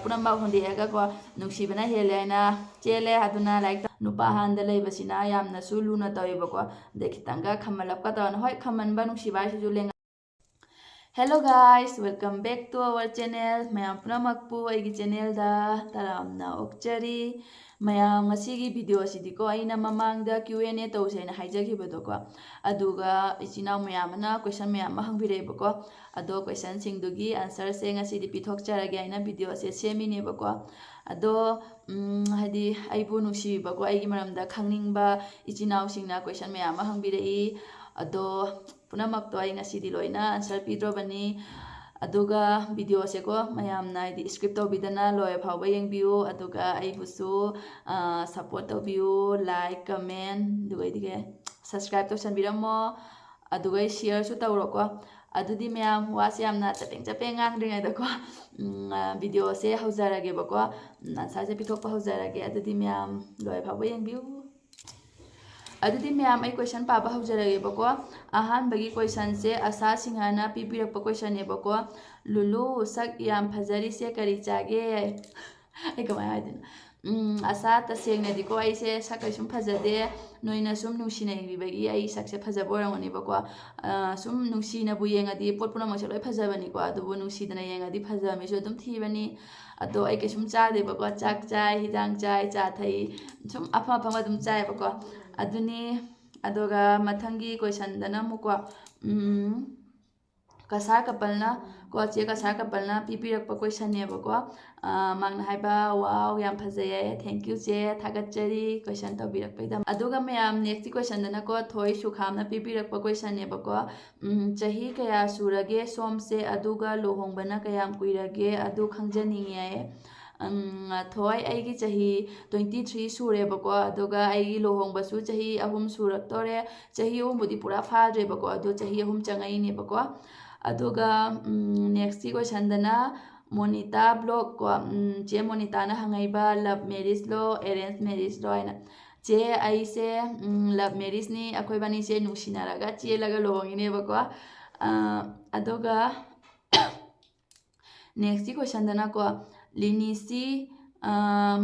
पुनमक हुंदेगको नुंसीबना हेले हाइना चेले अदुना लाइक नुपा हांदा लेबसिना यामनासु लुना तवेबको दे खितंगा खमलपका तवन होय खमनबा नुंसीबा सिजु लेंगा Hello guys, welcome back to our channel. Mayam punamakpu aigi channel da taramna okchari. Mayam ngasigi video asidiko aina mamangda Q&A tawse na haijagibado ko. Aduga ichinaw mayamana question mayam hangbirebako. Ado question singdugi answer se ngasidi pithokcharage aina video ase seminebako. Ado hadi aibu nungsibako aigi maramda khangningba ichinaw singna question mayam hangbirei. Ado punamakto ay ngasidi loina answer pidrobani aduga video se ko mayam na di script to bidana loy phawba yengbiu aduga ai busu support to view like comment dugai dige subscribe to sanbiramo aduga share su tawro ko adudi mayam wasi amna chapeng ngangdringai da ko video se haujarage bako answer se pithokpa haujarage adudi mayam loy phawba yengbiu adudi mayam ai question paba haujarage bako ahan bagi question se asa singhana pipirak pa question ne bako lulu sak yam phajari se kari chage ai kamai hadin asa ta sengna diko ai se sakai sum phajade noina sum nungsina ingi bagi ai sakse phajabo rangoni bako sum nungsina bu yengadi potpuna ma loi phajabani ko adu nungsidana yengadi phajami so dum thibani ado ai ke sum cha de bako chak chai hidang chai cha thai sum apha apha dum chai bako aduni adoga mathangi question dana muko kasar kapalna ko che kasar kapalna pipirak pa question ne bako mangna haiba wow yam phajaye thank you che thagachari question to birak paidam aduga mayam next question dana ko thoi sukhamna pipirak pa question ne bako chahi kaya surage som se aduga lohongbana kayam kuirage adu khangjaninge thoi aigi chahi 23 sure bako aduga aigi lohongbasu chahi ahum surak tore chahi ahum budi pura phadre bako adu chahi ahum changai ne bako aduga next question dana monita blog ko che monita na hangaiba love marriage lo arrange marriage lo aina che ai se love marriage ni akoi bani se nungsinaraga che laga lohongine bako aduga next question dana ko linisi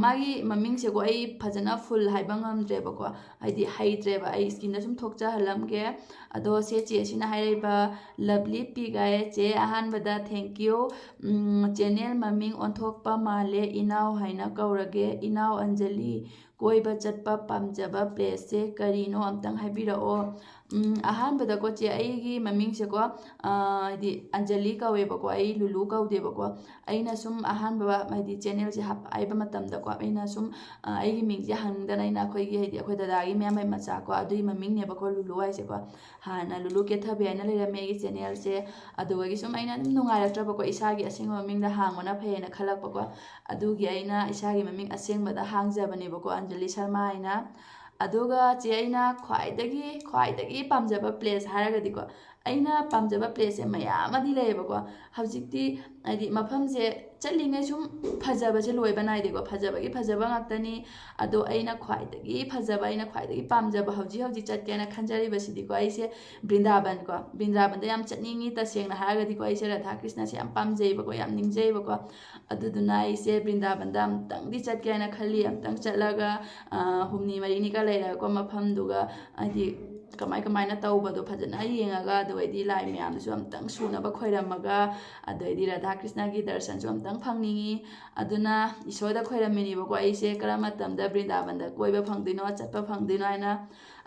magi maming se ko ai phajana full haiba ngamdre bako haidi haidre ba ai skin da sum thokcha halamge ado se che sina haiba lovely pi gae che ahan bada thank you channel maming onthokpa male inaw haina kaurage inaw anjali koiba chatpa pamjaba place se karino amtang haibira o ahan bada ko che aigi maming se ko di anjali kawe bako ai lulu kaude bako aina sum ahan baba haidi channel se hap aiba matam da ko aina sum aigi ming je hangdana ina khoi gi haidi khoi dada gi memai macha ko adui maming ne bako lulu ai se ko hana lulu ke thabe aina le me gi channel se aduga gi sum aina nungai ratra bako isa gi asing maming da hangona phena khalak bako adugi aina isa gi maming asing bada hangjabane bako anjali sharma aina aduga che aina khwaidagi pamjaba place haragadi ko aina pamjaba place mayam adi leyebako hawjikti adi mafam je chatlingai sum phajaba je loiba nai dego phajaba ngaktani ado aina khwaidagi pamjaba hawji chatkena khanjari basidi ko aise Brindaban da yam chatningi ta sengna haragadi ko aise Radha Krishna se yam pamjei bako yam ningjei bako aduduna aise Brindaban da amtang di chatkena khali amtang chatlaga humni marini ka leira ko mafam duga adi kamai na tawbado phajana yengaga adoidi lai myam su amtang sunaba khoiramaga adoidi Radha Krishna gi darshan su amtang phangningi aduna isoda khairamini bako aise karamatamda Brindaban da koiba phangdino chatpa phangdino aina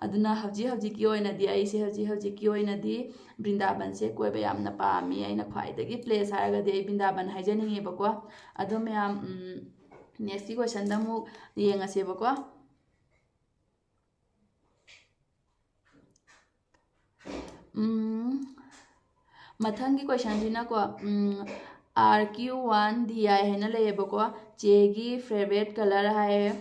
aduna hawji ki oina di aise hawji ki oina di Brindaban se koiba yamna paami aina khwaidagi place haraga de Brindaban haijaningi bako adu myam next question da mu yengase bako mathangi question jina ko RQ1DI haina leyebako chegi favorite color hai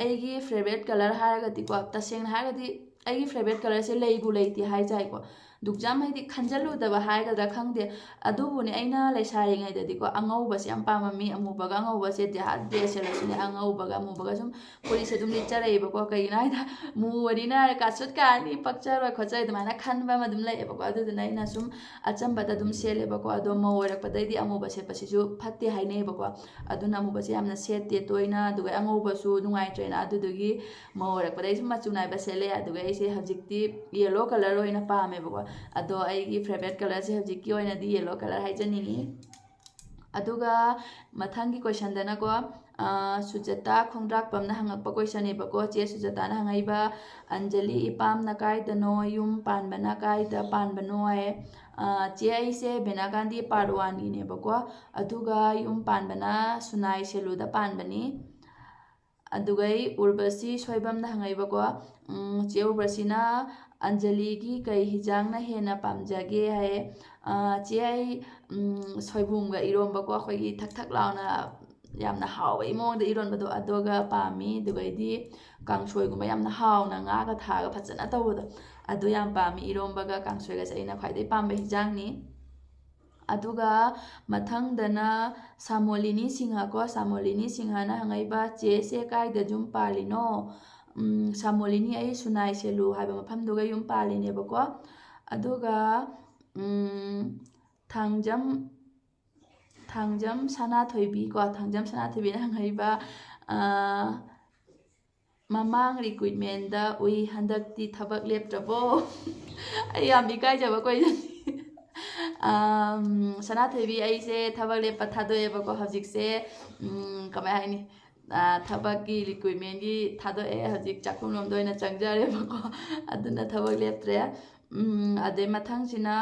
aigi favorite color haragati ko taseng haragati aigi favorite color se leibu leiti hai jai ko ꯗꯨꯛꯖꯥꯝ ꯍꯥꯏꯗꯤ ꯈꯟꯖꯜꯂꯨꯗꯕ ꯍꯥꯏꯒꯗ꯭ꯔꯥ ꯈꯪꯗꯦ ꯑꯗꯨꯕꯨꯅꯦ ꯑꯩꯅ ꯂꯩꯁꯥꯔꯤꯉꯩꯗꯗꯤꯀꯣ ꯑꯉꯧꯕꯁꯦ ꯌꯥꯝ ꯄꯥꯝꯃꯝꯃꯤ ꯑꯃꯨꯕꯒ ꯑꯉꯧꯕꯁꯦ dress ꯁꯦꯠꯂꯁꯨꯅꯦ ꯑꯉꯧꯕꯒ ꯑꯃꯨꯕꯒ ꯁꯨꯝ ꯐꯨꯔꯤꯠꯁꯦ ꯑꯗꯨꯝ ꯂꯤꯠꯆꯔꯛꯑꯦꯕꯀꯣ ꯀꯩꯒꯤꯅꯣ ꯍꯥꯏꯗ ꯃꯨꯕꯅꯤꯅ ꯀꯥꯁꯨꯠ ꯀꯥꯅꯤ ꯄꯛꯆꯔꯣꯏ ꯈꯣꯠꯆꯔꯣꯏ ꯑꯗꯨꯃꯥꯏꯅ ꯈꯟꯕ ꯑꯃ ꯑꯗꯨꯝ ꯂꯩꯌꯦꯕꯀꯣ ꯑꯗꯨꯗꯨꯅ ꯑꯩꯅ ꯁꯨꯝ ꯑꯆꯝꯕꯗ ꯑꯗꯨꯝ ꯁꯦꯠꯂꯦꯕꯀꯣ ꯑꯗꯣ ꯃꯧ ꯑꯣꯏꯔꯛꯄꯗꯩꯗꯤ ꯑꯃꯨꯕ ꯁꯦꯠꯄꯁꯤꯁꯨ ꯐꯠꯇꯦ ꯍꯥꯏꯅꯩꯌꯦꯕꯀꯣ ꯑꯗꯨꯅ ꯑꯃꯨꯕꯁꯦ ꯌꯥꯝꯅ ꯁꯦꯠꯇꯦ ꯇꯣꯏꯅ ꯑꯗꯨꯒ ꯑꯉꯧꯕꯁꯨ ꯅꯨꯡꯉꯥꯏꯇ꯭ꯔꯦꯅ ꯑꯗꯨꯗꯨꯒꯤ ꯃꯧ ꯑꯣꯏꯔꯛꯄꯗꯩ ꯁꯨꯝ ꯃꯆꯨ ꯅꯥꯏꯕ ꯁꯦꯠꯂꯦ ꯑꯗꯨꯒ ꯑꯩꯁꯦ ꯍꯧꯖꯤꯛꯇꯤ ꯌꯦꯜꯂꯣ ꯀꯂꯔ ꯑꯣꯏꯅ ꯄꯥꯝꯃꯦꯕꯀꯣ ꯑꯗꯣ ꯑꯩꯒꯤ ꯐꯦꯚꯔꯦꯠ ꯀꯂꯔꯁꯦ ꯍꯧꯖꯤꯛꯀꯤ ꯑꯣꯏꯅꯗꯤ ꯌꯦꯜꯂꯣ ꯀꯂꯔ ꯍꯥꯏꯖꯅꯤꯡꯉꯤ ꯑꯗꯨꯒ ꯃꯊꯪꯒꯤ ꯀꯣꯏꯁꯟꯗꯅꯀꯣ ꯁꯨꯖꯇꯥ ꯈꯣꯡꯗ꯭ꯔꯥꯛꯄꯝꯅ ꯍꯪꯉꯛꯄ ꯀꯣꯏꯁꯟꯅꯦꯕꯀꯣ ꯆꯦ ꯁꯨꯖꯇꯥꯅ ꯍꯪꯉꯛꯏꯕ ꯑꯟꯖꯂꯤ ꯏꯄꯥꯝꯅ ꯀꯥꯏꯗꯅꯣ ꯌꯨꯝ ꯄꯥꯟꯕꯅ ꯀꯥꯏꯗ ꯄꯥꯟꯕꯅꯣ ꯍꯥꯏꯌꯦ ꯆꯦ ꯑꯩꯁꯦ ꯕꯦꯅꯥꯒꯥꯟꯙꯤ ꯄꯥꯔꯠ 1ꯒꯤꯅꯦꯕꯀꯣ ꯑꯗꯨꯒ ꯌꯨꯝ ꯄꯥꯟꯕꯅ ꯁꯨꯅꯥꯏ ꯁꯦꯂꯨꯗ ꯄꯥꯟꯕꯅꯤ ꯑꯗꯨꯒ ꯎꯔꯕꯁꯤ ꯁꯣꯏꯕꯝꯅ ꯍꯪꯉꯛꯏꯕꯀꯣ ꯆꯦ ꯎꯔꯕꯁꯤꯅ ꯑꯟꯖꯂꯤꯒꯤ ꯀꯩ ꯍꯤꯟꯖꯥꯡꯅ ꯍꯦꯟꯅ ꯄꯥꯝꯖꯒꯦ ꯍꯥꯏꯌꯦ ꯆꯦ ꯑꯩ ꯁꯣꯏꯕꯨꯝꯒ ꯏꯔꯣꯝꯕꯀꯣ ꯑꯩꯈꯣꯏꯒꯤ ꯊꯛ ꯊꯛ ꯂꯥꯎꯅ ꯌꯥꯝꯅ ꯍꯥꯎꯕꯒꯤ ꯃꯑꯣꯡꯗ ꯏꯔꯣꯟꯕꯗꯣ ꯑꯗꯨꯒ ꯄꯥꯝꯃꯤ ꯑꯗꯨꯒ ꯑꯩꯗꯤ ꯀꯥꯡꯁꯣꯏꯒꯨꯝꯕ ꯌꯥꯝꯅ ꯍꯥꯎꯅ ꯉꯥꯒ ꯊꯥꯒ ꯐꯖꯅ ꯇꯧꯕꯗꯣ ꯑꯗꯨ ꯌꯥꯝ ꯄꯥꯝꯃꯤ ꯏꯔꯣꯝꯕꯒ ꯀꯥꯡꯁꯣꯏꯒꯁꯦ ꯑꯩꯅ ꯈ꯭ꯋꯥꯏꯗꯒꯤ ꯄꯥꯝꯕ ꯍꯤꯟꯖꯥꯡꯅꯤ ꯑꯗꯨꯒ ꯃꯊꯪꯗꯅ ꯁꯥꯃꯣꯂꯤꯅꯤ ꯁꯤꯡꯍꯀꯣ ꯁꯥꯃꯣꯂꯤꯅꯤ ꯁꯤꯡꯍꯅ ꯍꯪꯉꯛꯏꯕ ꯆꯦꯁꯦ ꯀꯥꯏꯗ ꯌꯨꯝ ꯄꯥꯜꯂꯤꯅꯣ ꯁꯥꯃꯣꯂꯤꯅꯤ ꯑꯩ ꯁꯨꯅꯥꯏ ꯁꯦꯂꯨ ꯍꯥꯏꯕ ꯃꯐꯝꯗꯨꯒ ꯌꯨꯝ ꯄꯥꯜꯂꯤꯅꯦꯕꯀꯣ ꯑꯗꯨꯒ ꯊꯥꯡꯖꯝ ꯁꯅꯥꯊꯣꯏꯕꯤꯀꯣ ꯊꯥꯡꯖꯝ ꯁꯅꯥꯊꯣꯏꯕꯤꯅ ꯍꯪꯉꯛꯏꯕ ꯃꯃꯥꯡ ꯔꯤꯀ꯭ꯔꯨꯏꯠꯃꯦꯟꯗ ꯎꯏ ꯍꯟꯗꯛꯇꯤ ꯊꯕꯛ ꯂꯦꯞꯇ꯭ꯔꯕꯣ ꯑꯩ ꯌꯥꯝ ꯏꯀꯥꯏꯖꯕ ꯀꯣꯏꯁꯟꯅꯤ ꯁꯅꯥꯊꯣꯏꯕꯤ ꯑꯩꯁꯦ ꯊꯕꯛ ꯂꯦꯞꯄ ꯊꯥꯗꯣꯛꯑꯦꯕꯀꯣ ꯍꯧꯖꯤꯛꯁꯦ ꯀꯃꯥꯏ ꯍꯥꯏꯅꯤ ꯊꯕꯛꯀꯤ ꯔꯤꯀ꯭ꯔꯨꯏꯠꯃꯦꯟꯒꯤ ꯊꯥꯗꯣꯛꯑꯦ ꯍꯧꯖꯤꯛ ꯆꯥꯛꯈꯨꯝꯂꯣꯝꯗ ꯑꯣꯏꯅ ꯆꯪꯖꯔꯦꯕꯀꯣ ꯑꯗꯨꯅ ꯊꯕꯛ ꯂꯦꯞꯇ꯭ꯔꯦ ꯑꯗꯩ ꯃꯊꯪꯁꯤꯅ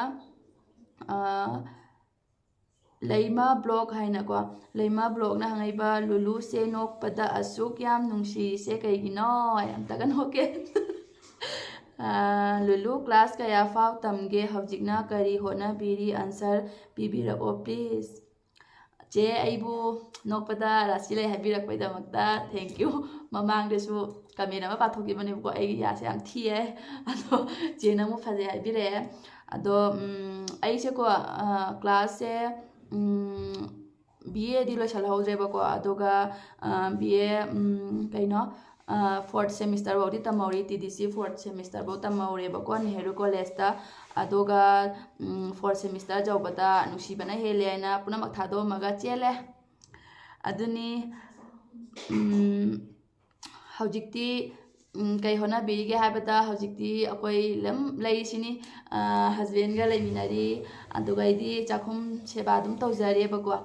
ꯂꯩꯃ ꯕ꯭ꯂꯣꯛ ꯍꯥꯏꯅꯀꯣ ꯂꯩꯃ ꯕ꯭ꯂꯣꯛꯅ ꯍꯪꯉꯛꯏꯕ ꯂꯨꯂꯨꯁꯦ ꯅꯣꯛꯄꯗ ꯑꯁꯨꯛ ꯌꯥꯝ ꯅꯨꯡꯁꯤꯔꯤꯁꯦ ꯀꯩꯒꯤꯅꯣ ꯑꯝꯇꯒ ꯅꯣꯛꯀꯦ ꯂꯨꯂꯨ ꯀ꯭ꯂꯥꯁ ꯀꯌꯥ ꯐꯥꯎ ꯇꯝꯒꯦ ꯍꯧꯖꯤꯛꯅ ꯀꯔꯤ ꯍꯣꯠꯅꯕꯤꯔꯤ ꯑꯟꯁꯔ ꯄꯤꯕꯤꯔꯛꯑꯣ ꯄ꯭ꯂꯤꯖ ꯆꯦ ꯑꯩꯕꯨ ꯅꯣꯛꯄꯗ ꯔꯥꯁꯤ ꯂꯩ ꯍꯥꯏꯕꯤꯔꯛꯄꯩꯗꯃꯛꯇ ꯊꯦꯡꯛ ꯌꯨ ꯃꯃꯥꯡꯗꯁꯨ ꯀꯃꯦꯟ ꯑꯃ ꯄꯥꯊꯣꯛꯈꯤꯕꯅꯦꯕꯀꯣ ꯑꯩꯒꯤ ꯌꯥꯁꯦ ꯌꯥꯝ ꯊꯤꯌꯦ ꯑꯗꯣ ꯆꯦꯅ ꯑꯃꯨꯛ ꯐꯖꯩ ꯍꯥꯏꯕꯤꯔꯛꯑꯦ ꯑꯗꯣ ꯑꯩꯁꯦꯀꯣ ꯀ꯭ꯂꯥꯁꯁꯦ ꯕꯤ ꯑꯦꯗꯤ ꯂꯣꯏꯁꯤꯜꯍꯧꯗ꯭ꯔꯦꯕꯀꯣ ꯑꯗꯨꯒ ꯕꯤ ꯑꯦ ꯀꯩꯅꯣ 4th ꯁꯦꯃꯤꯁꯇꯔ ꯐꯥꯎꯗꯤ ꯇꯝꯍꯧꯔꯤ ꯇꯤ ꯗꯤ ꯁꯤ 4th ꯁꯦꯃꯤꯁꯇꯔ ꯐꯥꯎ ꯇꯝꯍꯧꯔꯦꯕꯀꯣ ꯅꯦꯍꯔꯨ ꯀꯣꯂꯦꯖꯇ ꯑꯗꯨꯒ 4th ꯁꯦꯃꯤꯁꯇꯔ ꯌꯧꯕꯗ ꯅꯨꯡꯁꯤꯕꯅ ꯍꯦꯜꯂꯦ ꯍꯥꯏꯅ ꯄꯨꯝꯅꯃꯛ ꯊꯥꯗꯣꯛꯑꯝꯃꯒ ꯆꯦꯜꯂꯦ ꯑꯗꯨꯅꯤ ꯍꯧꯖꯤꯛꯇꯤ ꯀꯩ ꯍꯣꯠꯅꯕꯤꯔꯤꯒꯦ ꯍꯥꯏꯕꯗ ꯍꯧꯖꯤꯛꯇꯤ ꯑꯩꯈꯣই ꯑꯗꯨꯝ ꯂꯩꯔꯤꯁꯤꯅꯤ ꯍꯁꯕꯦꯟꯒ ꯂꯩꯃꯤꯟꯅꯔꯤ ꯑꯗꯨꯒ ꯑꯩꯗꯤ ꯆꯥꯛꯈꯨꯝ ꯁꯦꯕꯥ ꯑꯗꯨꯝ ꯇꯧꯖꯔꯦꯕꯀꯣ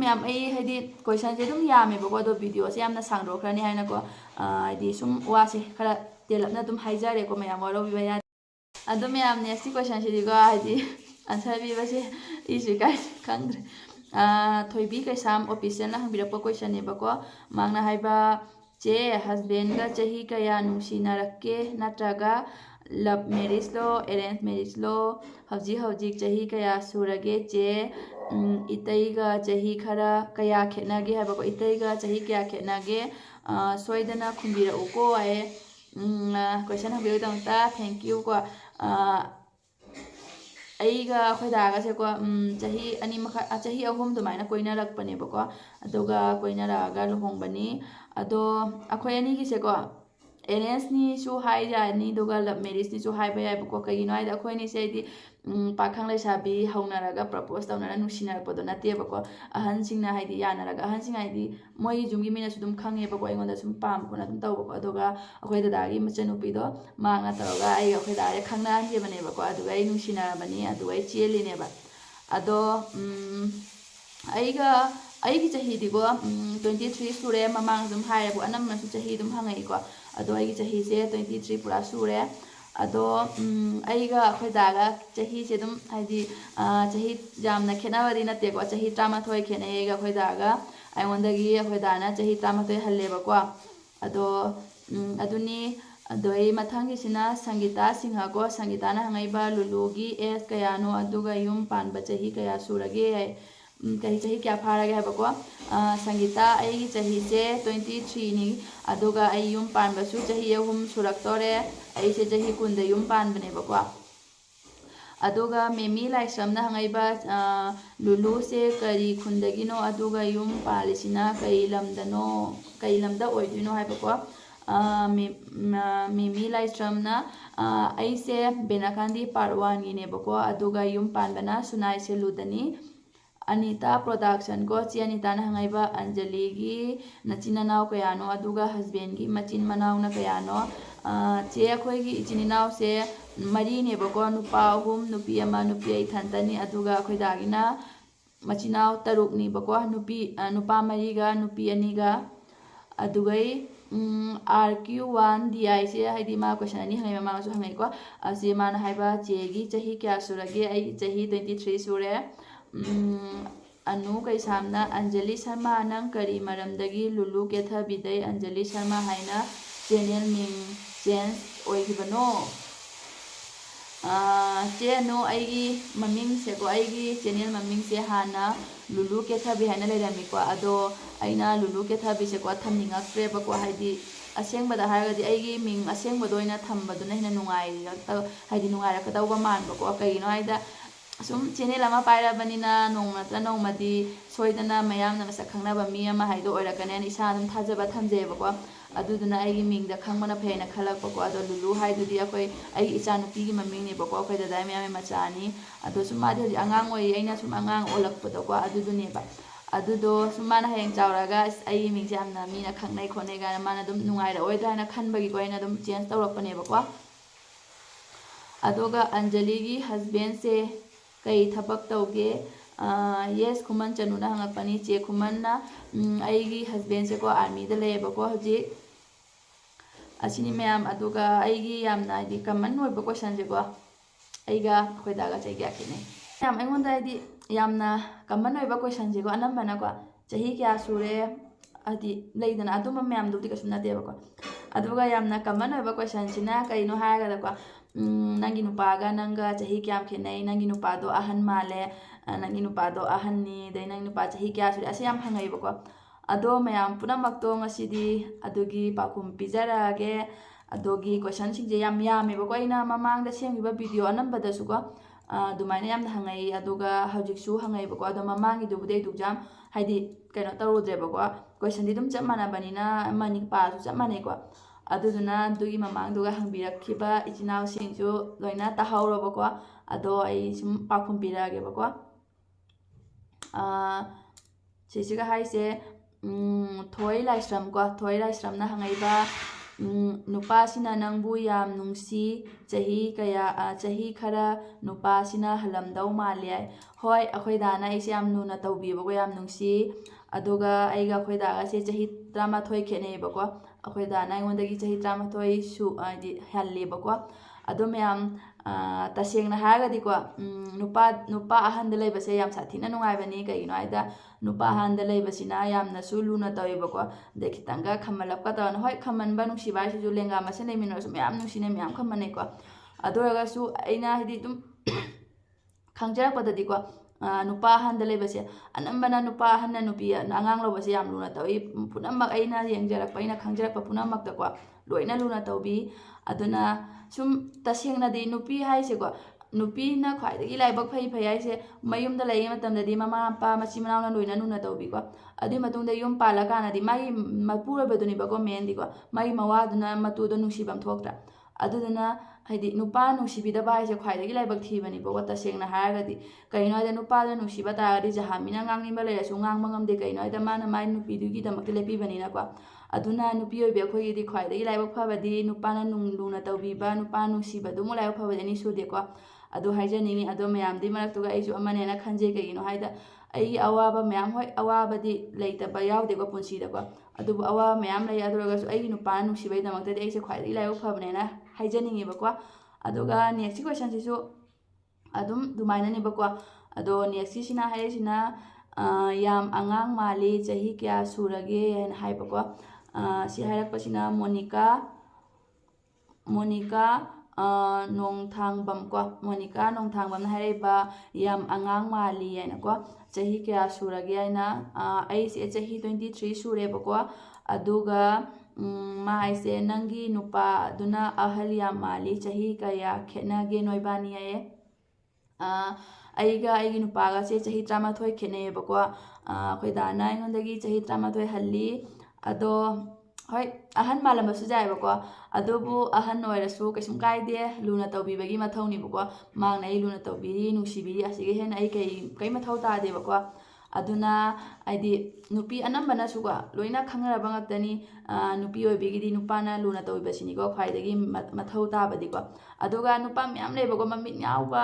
ꯃꯌꯥꯝ ꯑꯩ ꯍꯥꯏꯗꯤ ꯀꯣꯏꯁꯟꯁꯦ ꯑꯗꯨꯝ ꯌꯥꯝꯃꯦꯕꯀꯣ ꯑꯗꯣ ꯚꯤꯗꯤꯑꯣꯁꯦ ꯌꯥꯝꯅ ꯁꯥꯡꯗꯣꯛꯈ꯭ꯔꯅꯤ ꯍꯥꯏꯅꯀꯣ ꯍꯥꯏꯗꯤ ꯁꯨꯝ ꯋꯥꯁꯦ ꯈꯔ ꯇꯦꯜꯂꯞꯅ ꯑꯗꯨꯝ ꯍꯥꯏꯖꯔꯦꯀꯣ ꯃꯌꯥꯝ ꯋꯥꯔꯧꯕꯤꯕ ꯌꯥꯗꯦ ꯑꯗꯣ ꯃꯌꯥꯝ ꯅꯦꯛꯁꯀꯤ ꯀꯣꯏꯁꯟꯁꯤꯗꯤꯀꯣ ꯍꯥꯏꯗꯤ ꯑꯟꯁꯔ ꯄꯤꯕꯁꯦ ꯏꯁꯨ ꯏꯀꯥꯏ ꯈꯪꯗ꯭ꯔꯦ ꯊꯣꯏꯕꯤ ꯀꯩꯁꯥꯝ ꯑꯣꯐꯤꯁꯤꯌꯦꯜꯅ ꯍꯪꯕꯤꯔꯛꯄ ꯀꯣꯏꯁꯟꯅꯦꯕꯀோ ꯃꯥꯅ ꯍꯥꯏꯕ ꯆꯦ ꯍꯁꯕꯦꯟꯒ ꯆꯍꯤ ꯀꯌꯥ ꯅꯨꯡꯁꯤꯅꯔꯛꯀꯦ ꯅꯠꯇ꯭ꯔꯒ ꯂꯕ ꯃꯦꯔꯤꯖꯂꯣ ꯑꯦꯔꯦꯟꯖ ꯃꯦꯔꯤꯖꯂꯣ ꯍꯧꯖꯤꯛ ꯆꯍꯤ kaya surage che itaiga chahi khara kaya khetnage haibako itaiga chahi kaya khetnage soidana khumbira uko ai question habiyo dangta thank you ko aiga khoidaga se ko chahi ani makha chahi ahum dumaina koinarakpane bako aduga koinaraga luhongbani ado akhoi ani gi se ko arrange ni su hai yani duga love marriage ni su hai ba yai bako kagino ai da akhoi ni se di pakhang leisabi haunaraga propose taunara nusinarapado nate bako ahan singna haidi yanaraga ahan sing haidi moi jungi mina su dum khange bako aingonda sum pam kona dum taw bako aduga akhoi da gi machanupi do manga taroga ai akhoi da khangna he bane bako aduga ai nusinarabani aduga ai cheli ne ba ado aiga aigi chahi digo 23 sure mamang dum hai bu anam na su chahi dum hangai ko ado aigi chahi se 23 pura sure ado aiga akhoi daga chahi se dum haidi chahi jamna khenawari na te ko chahi 13 khene aiga akhoi daga aingondagi akhoi dana chahi 13 halle ba ko ado aduni adoi mathangi sina Sangita Singha ko Sangita na hangai ba lulugi es kaya no aduga yum panba chahi kaya surage kahi chahi kya pharage habako Sangita ai chahi se 23 ni aduga ai yum panba su chahi ahum suraktore ai se chahi kunda yum pan bane bako ꯑꯗꯨꯒ ꯃꯦꯃꯤ ꯂꯥꯏꯁ꯭ꯔꯝꯅ ꯍꯪꯉꯛꯏꯕ ꯂꯨꯂꯨꯁꯦ ꯀꯔꯤ ꯈꯨꯟꯗꯒꯤꯅꯣ ꯑꯗꯨꯒ ꯌꯨꯝ ꯄꯥꯜꯂꯤꯁꯤꯅ ꯀꯩ ꯂꯝꯗꯅꯣ ꯀꯩ ꯂꯝꯗ ꯑꯣꯏꯗꯣꯏꯅꯣ ꯍꯥꯏꯕꯀꯣ ꯃꯦꯃꯤ ꯂꯥꯏꯁ꯭ꯔꯝꯅ ꯑꯩꯁꯦ ꯕꯦꯅꯥꯀꯥꯟꯗꯤ ꯄꯥꯔꯠ 1ꯒꯤꯅꯦꯕꯀꯣ ꯑꯗꯨꯒ ꯌꯨꯝ ꯄꯥꯟꯕꯅ ꯁꯨꯅꯥꯏ ꯁꯦꯂꯨꯗꯅꯤ ꯑꯅꯤꯇꯥ ꯄ꯭ꯔꯣꯗꯛꯁꯟ ꯀꯣ ꯆꯦ ꯑꯅꯤꯇꯥꯅ ꯍꯪꯉꯛꯏꯕ ꯑꯟꯖꯂꯤꯒꯤ ꯅꯆꯤꯟ ꯅꯅꯥꯎ ꯀꯌꯥꯅꯣ ꯑꯗꯨꯒ ꯍꯁꯕꯦꯟꯒꯤ ꯃꯆꯤꯟ ꯃꯅꯥꯎꯅ ꯀꯌꯥꯅꯣ ꯆꯦ ꯑꯩꯈꯣꯏꯒꯤ ꯏꯆꯤꯟ ꯏꯅꯥꯎꯁꯦ ꯃꯔꯤꯅꯦꯕꯀꯣ ꯅꯨꯄꯥ 3 ꯅꯨꯄꯤ 1 ꯅꯨꯄꯤ ꯑꯩ ꯏꯊꯟꯇꯅꯤ ꯑꯗꯨꯒ ꯑꯩꯈꯣꯏ ꯗꯥꯒꯤꯅ ꯃꯆꯤꯟ ꯃꯅꯥꯎ 6ꯅꯤꯕꯀꯣ ꯅꯨꯄꯥ 4ꯒ ꯅꯨꯄꯤ 2ꯒ ꯑꯗꯨꯒꯩ RQ1DIꯁꯦ ꯍꯥꯏꯗꯤ ꯃꯥ ꯀꯣꯏꯁꯟ ꯑꯅꯤ ꯍꯪꯉꯛꯏ ꯃꯃꯥꯡꯁꯨ ꯍꯪꯉꯛꯏꯀꯣ ꯑꯁꯤ ꯃꯥꯅ ꯍꯥꯏꯕ ꯆꯦꯒꯤ ꯆꯍꯤ ꯀꯌꯥ ꯁꯨꯔꯒꯦ ꯑꯩꯒꯤ ꯆꯍꯤ 23 ꯁꯨꯔꯦ ꯑꯅꯨ ꯀꯩꯁꯥꯝꯅ ꯑꯟꯖꯂꯤ ꯁꯔꯃ ꯅꯪ ꯀꯔꯤ ꯃꯔꯝꯗꯒꯤ ꯂꯨꯂꯨ ꯀꯦꯊꯕꯤꯗꯩ ꯑꯟꯖꯂꯤ ꯁꯔꯃ ꯍꯥꯏꯅ ꯆꯦꯅꯦꯜ ꯃꯤꯡ ꯆꯦꯟꯖ ꯑꯣꯏꯈꯤꯕꯅꯣ ꯆꯦ ꯑꯅꯨ ꯑꯩꯒꯤ ꯃꯃꯤꯡꯁꯦꯀꯣ ꯑꯩꯒꯤ ꯆꯦꯅꯦꯜ ꯃꯃꯤꯡꯁꯦ ꯍꯥꯟꯅ ꯂꯨꯂꯨ ꯀꯦꯊꯕꯤ ꯍꯥꯏꯅ ꯂꯩꯔꯝꯃꯤꯀꯣ ꯑꯗꯣ ꯑꯩꯅ ꯂꯨꯂꯨ ꯀꯦꯊꯕꯤꯁꯦꯀꯣ ꯊꯝꯅꯤꯡꯉꯛꯇ꯭ꯔꯦꯕꯀꯣ ꯍꯥꯏꯗꯤ ꯑꯁꯦꯡꯕꯗ ꯍꯥꯏꯔꯒꯗꯤ ꯑꯩꯒꯤ ꯃꯤꯡ ꯑꯁꯦꯡꯕꯗ ꯑꯣꯏꯅ ꯊꯝꯕꯗꯨꯅ ꯍꯦꯟꯅ ꯅꯨꯡꯉꯥꯏꯔꯛꯀꯗꯧꯕ ꯃꯥꯟꯕꯀꯣ ꯀꯩꯒꯤꯅꯣ ꯍꯥꯏꯗ ꯁꯨꯝ ꯆꯦꯅꯦꯜ ꯑꯃ ꯄꯥꯏꯔꯕꯅꯤꯅ ꯅꯣꯡꯃ ꯅꯠꯇ꯭ꯔ ꯅꯣꯡꯃꯗꯤ ꯁꯣꯏꯗꯅ ꯃꯌꯥꯝꯅ ꯃꯁꯛ ꯈꯪꯅꯕ ꯃꯤ ꯑꯃ ꯍꯥꯏꯗꯣ ꯑꯣꯏꯔꯛꯀꯅꯦꯅ ꯏꯁꯥ ꯑꯗꯨꯝ ꯊꯥꯖꯕ ꯊꯝꯖꯩꯑꯕꯀꯣ ꯑꯗꯨꯗꯨꯅ ꯑꯩꯒꯤ ꯃꯤꯡꯗ ꯈꯪꯕꯅ ꯐꯩꯅ ꯈꯜꯂꯛꯄꯀꯣ ꯑꯗꯣ ꯂꯨꯂꯨ ꯍꯥꯏꯗꯨꯗꯤ ꯑꯩꯒꯤ ꯏꯆꯥꯅꯨꯄꯤꯒꯤ ꯃꯃꯤꯡꯅꯦꯕꯀꯣ ꯑꯩꯈꯣꯏ ꯗꯗꯥ ꯃꯌꯥꯝꯒꯤ ꯃꯆꯥꯅꯤ ꯑꯗꯣ ꯁꯨꯝ ꯃꯥꯗꯤ ꯍꯧꯖꯤꯛ ꯑꯉꯥꯡ ꯑꯣꯏꯔꯤ ꯑꯩꯅ ꯁꯨꯝ ꯑꯉꯥꯡ ꯑꯣꯜꯂꯛꯄꯗꯣꯀꯣ ꯑꯗꯨꯗꯨꯅꯦꯕ ꯑꯗꯨꯗꯣ ꯁꯨꯝ ꯃꯥꯅ ꯍꯌꯦꯡ ꯆꯥꯎꯔꯒ ꯑꯩꯒꯤ ꯃꯤꯡꯁꯦ ꯌꯥꯝꯅ ꯃꯤꯅ ꯈꯪꯅꯩ ꯈꯣꯠꯅꯩ ꯀꯥꯏꯅ ꯃꯥꯅ ꯑꯗꯨꯝ ꯅꯨꯡꯉꯥꯏꯔꯛꯑꯣꯏꯗ꯭ꯔꯥ ꯍꯥꯏꯅ ꯈꯟꯕꯒꯤꯀꯣ ꯑꯩꯅ ꯑꯗꯨꯝ ꯆꯦꯟꯖ ꯇꯧꯔꯛꯄꯅꯦꯕꯀꯣ ꯑꯗꯨꯒ ꯑꯟꯖꯂꯤꯒꯤ ꯍꯁꯕꯦꯟꯁꯦ ꯀꯩ ꯊꯕꯛ ꯇꯧꯒꯦ ꯌꯦꯁ ꯈꯨꯃꯟ ꯆꯅꯨꯅ ꯍꯪꯉꯛꯄꯅꯤ ꯆꯦ ꯈꯨꯃꯟꯅ ꯑꯩꯒꯤ ꯍꯁꯕꯦꯟꯁꯦꯀꯣ ꯑꯥꯔꯃꯤꯗ ꯂꯩꯌꯦꯕꯀꯣ ꯍꯧꯖꯤꯛ ꯑꯁꯤꯅꯤ ꯃꯌꯥꯝ ꯑꯗꯨꯒ ꯑꯩꯒꯤ ꯌꯥꯝꯅ ꯍꯥꯏꯗꯤ ꯀꯃꯟ ꯑꯣꯏꯕ ꯀꯣꯏꯁꯟꯁꯦꯀꯣ ꯑꯩꯒ ꯑꯩꯈꯣꯏ ꯗꯥꯒ ꯆꯍꯤ ꯀꯌꯥ ꯈꯦꯠꯅꯩ ꯌꯥꯝ ꯑꯩꯉꯣꯟꯗ ꯍꯥꯏꯗꯤ ꯌꯥꯝꯅ ꯀꯃꯟ ꯑꯣꯏꯕ ꯀꯣꯏꯁꯟꯁꯦꯀꯣ ꯑꯅꯝꯕꯅꯀꯣ ꯆꯍꯤ ꯀꯌా ꯁꯨꯔꯦ ꯍꯥꯏꯗꯤ ꯂꯩꯗꯅ ꯑꯗꯨꯝꯕ ꯃꯌꯥꯝꯗꯨꯕꯨꯗꯤ ꯀꯩꯁꯨ ꯅꯠꯇꯦꯕꯀꯣ ꯑꯗꯨꯒ ꯌꯥꯝꯅ ꯀꯃꯟ ꯑꯣꯏꯕ ꯀꯣꯏꯁꯟꯁꯤꯅ ꯀꯩꯅꯣ ꯍꯥꯏꯔꯒꯗꯀꯣ ꯅꯪꯒꯤ ꯅꯨꯄꯥꯒ ꯅꯪꯒ ꯆꯍꯤ ꯀꯌꯥꯝ ꯈꯦꯠꯅꯩ ꯅꯪꯒꯤ ꯅꯨꯄꯥꯗꯣ ꯑꯍꯟ ꯃꯥꯜꯂꯦ ꯅꯪꯒꯤ ꯅꯨꯄꯥꯗꯣ ꯑꯍꯟꯅꯤ ꯑꯗꯩ ꯅꯪꯒꯤ ꯅꯨꯄꯥ ꯆꯍꯤ ꯀꯌꯥ ꯁꯨꯔꯦ ꯑꯁꯤ ꯌꯥꯝ ꯍꯪꯉꯛꯏꯕꯀꯣ ꯑꯗꯣ ꯃꯌꯥꯝ ꯄꯨꯝꯅꯃꯛꯇꯣ ꯉꯁꯤꯗꯤ ꯑꯗꯨꯒꯤ ꯄꯥꯎꯈꯨꯝ ꯄꯤꯖꯔꯛꯑꯒꯦ ꯑꯗꯨꯒꯤ ꯀꯣꯏꯁꯟꯁꯤꯡꯁꯦ ꯌꯥꯝ ꯌꯥꯝꯃꯦꯕꯀꯣ ꯑꯩꯅ ꯃꯃꯥꯡꯗ ꯁꯦꯝꯈꯤꯕ ꯚꯤꯗꯤꯑꯣ ꯑꯅꯝꯕꯗꯁꯨꯀꯣ ꯑꯗꯨꯃꯥꯏꯅ ꯌꯥꯝꯅ ꯍꯪꯉꯛꯏ ꯑꯗꯨꯒ ꯍꯧꯖꯤꯛꯁꯨ ꯍꯪꯉꯛꯏꯕꯀꯣ ꯑꯗꯣ ꯃꯃꯥꯡꯒꯤꯗꯨꯕꯨꯗꯤ ꯑꯩ ꯑꯦꯛꯖꯥꯝ ꯍꯥꯏꯗꯤ ꯀꯩꯅꯣ ꯇꯧꯔꯨꯗ꯭ꯔꯦꯕꯀꯣ ꯀꯣꯏꯁꯟꯗꯤ ꯑꯗꯨꯝ ꯆꯞ ꯃꯥꯟꯅꯕꯅꯤꯅ ꯑꯃꯅꯤ ꯄꯥꯁꯨ ꯆꯞ ꯃꯥꯟꯅꯩꯀꯣ ꯑꯗꯨꯗꯨꯅ ꯑꯗꯨꯒꯤ ꯃꯃꯥꯡꯗꯨꯒ ꯍꯪꯕꯤꯔꯛꯈꯤꯕ ꯏꯆꯤꯜ ꯏꯅꯥꯎꯁꯤꯡꯁꯨ ꯂꯣꯏꯅ ꯇꯥꯍꯧꯔꯕꯀꯣ ꯑꯗꯣ ꯑꯩ ꯁꯨꯝ ꯄꯥꯎꯈꯨꯝ ꯄꯤꯔꯛꯑꯒꯦꯕꯀꯣ ꯁꯤꯁꯤꯒ ꯍꯥꯏꯁꯦ ꯊꯣꯏ ꯂꯥꯏꯁ꯭ꯔꯝ ꯀꯣ ꯊꯣꯏ ꯂꯥꯏꯁ꯭ꯔꯝꯅ ꯍꯪꯉꯛꯏꯕ नुपासिना नंबु याम नुंसी चही खरा नुपासिना हलमदौ माले होय अखोय दाना इसे याम नुना तौबीबको याम नुंसी अदुगा अइगा अखोय दागासे चही 13 खेनेबको अखोय दाना अइगोंदगी चही 13 सु आदि हल्लेबको अदो मयाम तसेंगना हागदिको नुपा अहंद लेबसे याम साथीना नुंगाइबनी कइनो आइदा नुपा अहंद लेबसिना यामनसु लुना तौबको दे खितंगा खमलपका तौन होय खमनबा नुंसिबाइसु लेंगा मसे लेमिनरसु मयाम नुंसिने मयाम खमनेको अदोरगासु अइना हिदि तुम खंगजरपददिको नुपा अहंद लेबसे अनंबना नुपा अहन्न नुपी अगांग लौबसे याम लुना तौई पुनमक अइना येंगजरप अइना खंगजरप पुनमकतको लोइना लुना तौबी अदुना सुम तसेंगनादि नुपी हाइसेको नुपीना ख्वाइदगी लाइबक फै फै हाइसे मयुमदा लैय मतमददि ममा मपा मचि मनावना लोइना नुना तौबीको अदुइ मतुंगदा युम पालकानादि माई मपुरबदुनिबको मेनदिको माई मवादुना मतुदो नुंसिबम थोक्ता अदुदुना हाइदि नुपा नुंसिबिदबा हाइसे ख्वाइदगी लाइबक थीबनिबको तसेंगना हारगदि कइनो हाइदा नुपादा नुंसिबा तागदि जहामिना ngangnimba लेरसु ngang ngamde कइनो हाइदा माना माई नुपीदुगी दमकते लेपिबनिनाको अदुना नुपी ओइबे अखोइगिदि ख्वाइदगी लाइबक फबदि नुपाना नुंलुना तौबीबा नुपा नुंसिबदुमु लाइबक फबदि नि सुदेको अदु हाइजनिंगी अदु मयामदि मरक्तुगा अइसु अमनेना खंजे कइनो हाइदा अइ अवाबा मयाम होय अवाबदि लेइतबा यावदेको पुंसीदको अदुबु अवाबा मयाम लइ अदुरगसु अइ नुपा नुंसिबै दमकते अइसे ख्वाइदगी लाइबक फबनेना हाइजनिंगेबको अदुगा नेक्स्ट क्वेश्चन सिसु अदुम दुमाइननिबको अदो नेक्स्ट सिना हाइसिना याम आंगांग माली चही क्या सुरगे हैन हाइबको सि हाइरक्पसिना मोनिका नोंथांगबम को मोनिका नोंथांगबम हाइरेबा याम आंगांग माली हैनको चही क्या सुरगे हैना अइसे चही 23 सुरेबको अदुगा माइसे नंगी नुपा दुना अहल याम माली चही कया खेनागे नोइबानी आए ꯑꯩꯒ ꯑꯩꯒꯤ ꯅꯨꯄꯥꯒꯁꯦ ꯆꯍꯤ 12 ꯈꯦꯠꯅꯩꯌꯦꯕꯀꯣ ꯑꯩꯈꯣꯏ ꯗꯥꯅ ꯑꯩꯉꯣꯟꯗꯒꯤ ꯆꯍꯤ 12 ꯍꯜꯂꯤ ꯑꯗꯣ ꯍꯣꯏ ꯑꯍꯟ ꯃꯥꯜꯂꯝꯕꯁꯨ ꯌꯥꯏꯕꯀꯣ ꯑꯗꯨꯕꯨ ꯑꯍꯟ ꯑꯣꯏꯔꯁꯨ ꯀꯩꯁꯨꯝ ꯀꯥꯏꯗꯦ ꯂꯨꯅ ꯇꯧꯕꯤꯕꯒꯤ ꯃꯊꯧꯅꯤꯕꯀꯣ ꯃꯥꯅ ꯑꯩ ꯂꯨꯅ ꯇꯧꯕꯤꯔꯤ ꯅꯨꯡꯁꯤꯕꯤꯔꯤ ꯑꯁꯤꯒꯤ ꯍꯦꯟꯅ ꯑꯩ ꯀꯩ ꯃꯊꯧ ꯇꯥꯗꯦꯕꯀꯣ ꯑꯗꯨꯅ ꯍꯥꯏꯗꯤ ꯅꯨꯄꯤ ꯑꯅꯝꯕꯅꯁꯨꯀꯣ ꯂꯣꯏꯅ ꯈꯪꯅꯔꯕ ꯉꯥꯛꯇꯅꯤ ꯅꯨꯄꯤ ꯑꯣꯏꯕꯤꯒꯤꯗꯤ ꯅꯨꯄꯥꯅ ꯂꯨꯅ ꯇꯧꯕꯤꯕꯁꯤꯅꯤꯀꯣ ꯈ꯭ꯋꯥꯏꯗꯒꯤ ꯃꯊꯧ ꯇꯥꯕꯗꯤꯀꯣ ꯑꯗꯨꯒ ꯅꯨꯄꯥ ꯃꯌꯥꯝ ꯂꯩꯕꯀꯣ ꯃꯃꯤꯠ ꯉꯥꯎꯕ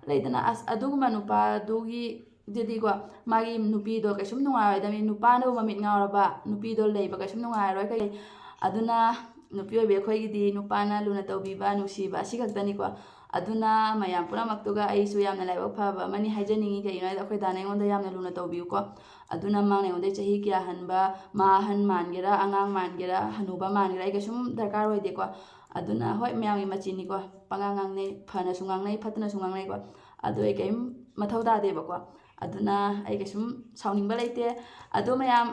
ꯂꯩꯗꯅ ꯑꯁ ꯑꯗꯨꯒꯨꯝꯕ ꯅꯨꯄꯥꯗꯨꯒꯤ ꯑꯗꯨꯗꯤꯀꯣ ꯃꯥꯒꯤ ꯅꯨꯄꯤꯗꯣ ꯀꯩꯁꯨꯝ ꯅꯨꯡꯉꯥꯏꯔꯣꯏꯗꯕꯅꯤ ꯅꯨꯄꯥꯅꯕꯨ ꯃꯃꯤꯠ ꯉꯥꯎꯔꯕ ꯅꯨꯄꯤꯗꯣ ꯂꯩꯕ ꯀꯩꯁꯨꯝ ꯅꯨꯡꯉꯥꯏꯔꯣꯏ ꯀꯩ ꯑꯗꯨꯅ ꯅꯨꯄꯤ ꯑꯣꯏꯕꯤ ꯑꯩꯈꯣꯏꯒꯤꯗꯤ ꯅꯨꯄꯥꯅ ꯂꯨꯅ ꯇꯧꯕꯤꯕ ꯅꯨꯡꯁꯤꯕ ꯑꯁꯤ ꯈꯛꯇꯅꯤꯀꯣ ꯑꯗꯨꯅ ꯃꯌꯥꯝ ꯄꯨꯝꯅꯃꯛꯇꯨꯒ ꯑꯩꯁꯨ ꯌꯥꯝꯅ ꯂꯥꯏꯕꯛ ꯐꯕ ꯑꯃꯅꯤ ꯍꯥꯏꯖꯅꯤꯡꯉꯤ ꯀꯩꯒꯤꯅꯣ ꯍꯥꯏꯕꯗ ꯑꯩꯈꯣꯏ ꯗꯥꯅ ꯑꯩꯉꯣꯟꯗ ꯌꯥꯝꯅ ꯂꯨꯅ ꯇꯧꯕꯤꯌꯨꯀꯣ ꯑꯗꯨꯅ ꯃꯥꯅ ꯑꯩꯉꯣꯟꯗ ꯆꯍꯤ ꯀꯌꯥ ꯍꯟꯕ ꯃꯥ ꯑꯍꯟ ꯃꯥꯟꯒꯦꯔꯥ ꯑꯉꯥꯡ ꯃꯥꯟꯒꯦꯔꯥ ꯍꯅꯨꯕ ꯃꯥꯟꯒꯦꯔꯥ ꯑꯩ ꯀꯩꯁꯨꯝ ꯗꯔꯀꯥꯔ ꯑꯣꯏꯗꯦꯀꯣ ꯑꯗꯨꯅ ꯍꯣꯏ ꯃꯌꯥꯝꯒꯤ ꯃꯆꯤꯟꯅꯤꯀꯣ ꯄꯉꯥꯡ ꯉꯥꯡꯅꯩ ꯐꯅꯁꯨ ꯉꯥꯡꯅꯩ ꯐꯠꯇꯅꯁꯨ ꯉꯥꯡꯅꯩꯀꯣ ꯑꯗꯨ ꯑꯩ ꯀꯔꯤꯝ ꯃꯊꯧ ꯇꯥꯗꯦꯕꯀꯣ ꯑꯗꯨꯅ ꯑꯩ ꯀꯩꯁꯨꯝ ꯁꯥꯎꯅꯤꯡꯕ ꯂꯩꯇꯦ ꯑꯗꯣ ꯃꯌꯥꯝ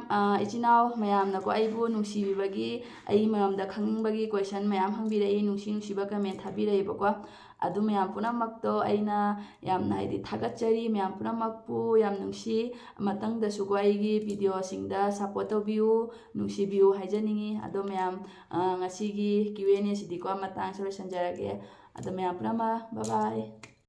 ꯏꯆꯤꯟ ꯏꯅꯥꯎ ꯃꯌꯥꯝꯅꯀꯣ ꯑꯩꯕꯨ ꯅꯨꯡꯁꯤꯕꯤꯕꯒꯤ ꯑꯩ ꯃꯔꯝꯗ ꯈꯪꯅꯤꯡꯕꯒꯤ ꯀꯣꯏꯁꯟ ꯃꯌꯥꯝ ꯍꯪꯕꯤꯔꯛꯏ ꯅꯨꯡꯁꯤꯕ ꯀꯃꯦꯟ ꯊꯥꯕꯤꯔꯛꯏꯕꯀꯣ ꯑꯗꯨ ꯃꯌꯥꯝ ꯄꯨꯝꯅꯃꯛꯇꯣ ꯑꯩꯅ ꯌꯥꯝꯅ ꯍꯥꯏꯗꯤ ꯊꯥꯒꯠꯆꯔꯤ ꯃꯌꯥꯝ ꯄꯨꯝꯅꯃꯛꯄꯨ ꯌꯥꯝ ꯅꯨꯡꯁꯤ ꯃꯊꯪꯗꯁꯨꯀꯣ ꯑꯩꯒꯤ ꯚꯤꯗꯤꯑꯣꯁꯤꯡꯗ ꯁꯞꯄꯣꯔꯠ ꯇꯧꯕꯤꯌꯨ ꯅꯨꯡꯁꯤꯕꯤꯌꯨ ꯍꯥꯏꯖꯅꯤꯡꯉꯤ ꯑꯗꯣ ꯃꯌꯥꯝ ꯉꯁꯤꯒꯤ Q&A ꯁꯤꯗꯤꯀꯣ ꯃꯇꯥꯡꯁꯤꯗ ꯂꯣꯏꯁꯤꯟꯖꯔꯒꯦ ꯑꯗꯣ ꯃꯌꯥꯝ ꯄꯨꯝꯅꯃꯛ ꯕꯥꯏ ꯕꯥꯏ